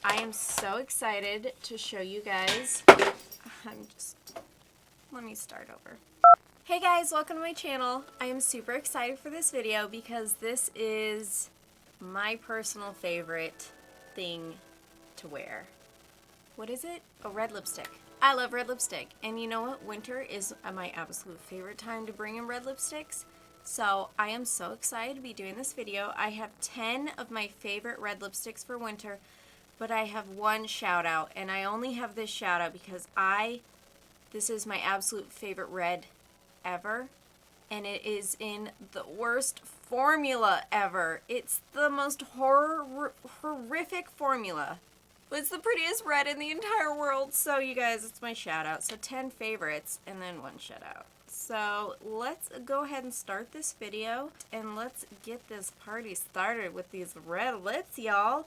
I am so excited to show you guys. Let me start over. Hey guys, welcome to my channel. I am super excited for this video because this is my personal favorite thing to wear. What is it? A red lipstick. I love red lipstick. And you know what? Winter is my absolute favorite time to bring in red lipsticks. So I am so excited to be doing this video. I have 10 of my favorite red lipsticks for winter, but I have one shout out, and I only have this shout out because this is my absolute favorite red ever, and it is in the worst formula ever. It's the most horrific formula. But it's the prettiest red in the entire world. So you guys, it's my shout out. So 10 favorites and then one shout out. So let's go ahead and start this video and let's get this party started with these red lips, y'all.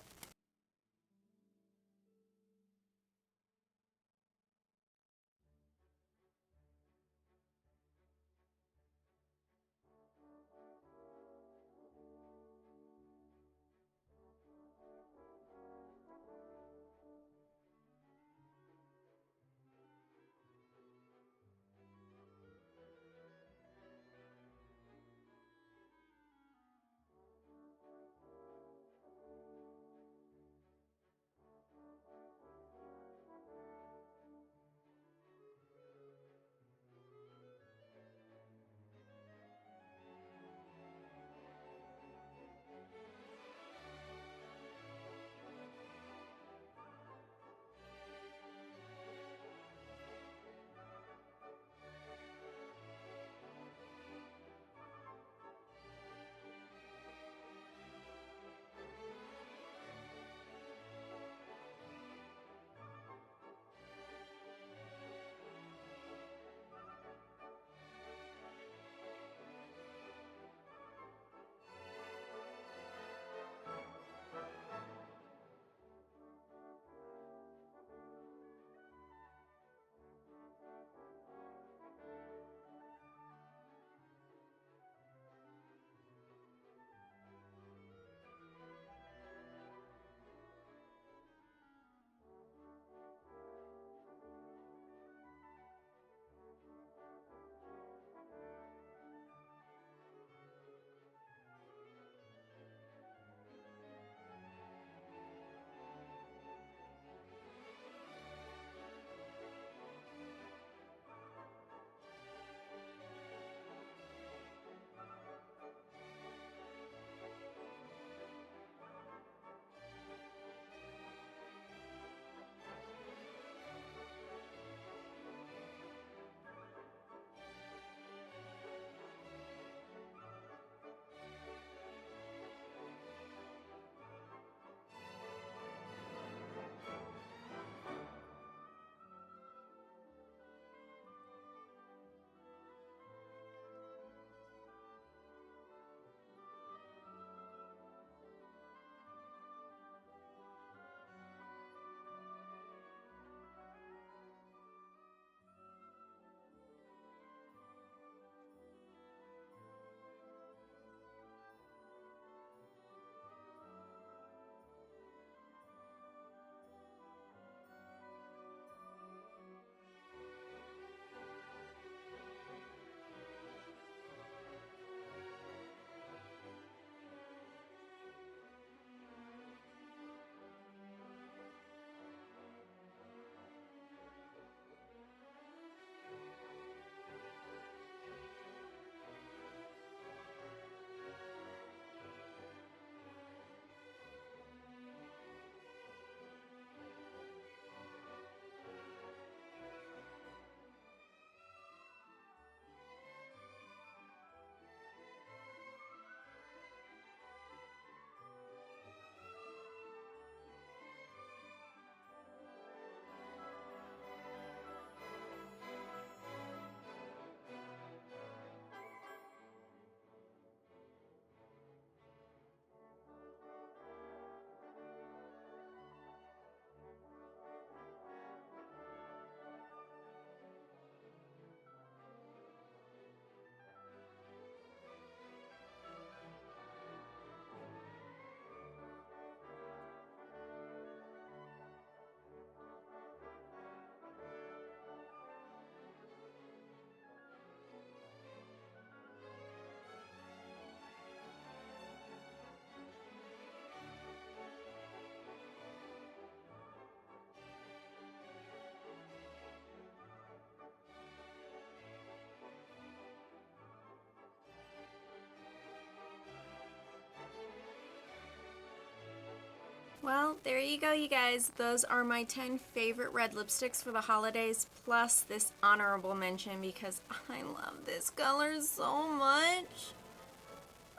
Well, there you go, you guys. Those are my 10 favorite red lipsticks for the holidays, plus this honorable mention because I love this color so much.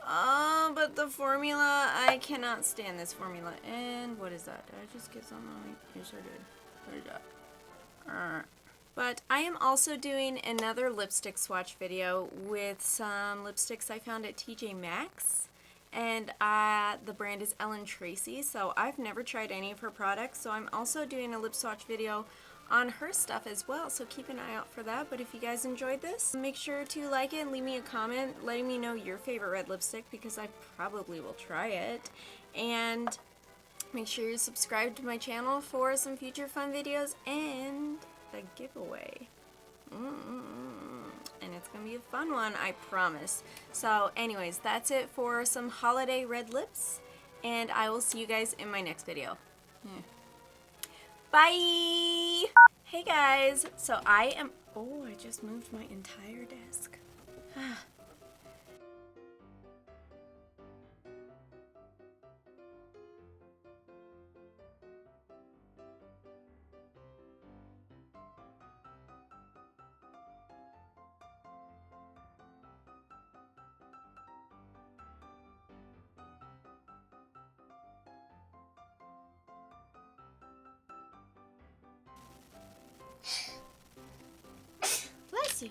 Oh, but the formula, I cannot stand this formula. And what is that? Did I just get something on? Yes, I did. What is that? But I am also doing another lipstick swatch video with some lipsticks I found at TJ Maxx. And the brand is Ellen Tracy, so I've never tried any of her products. So I'm also doing a lip swatch video on her stuff as well, so keep an eye out for that. But if you guys enjoyed this, make sure to like it and leave me a comment letting me know your favorite red lipstick, because I probably will try it. And make sure you subscribe to my channel for some future fun videos and a giveaway. And it's gonna be a fun one, I promise. So anyways, that's it for some holiday red lips, and I will see you guys in my next video. Bye! Hey guys, so I just moved my entire desk. Bless you.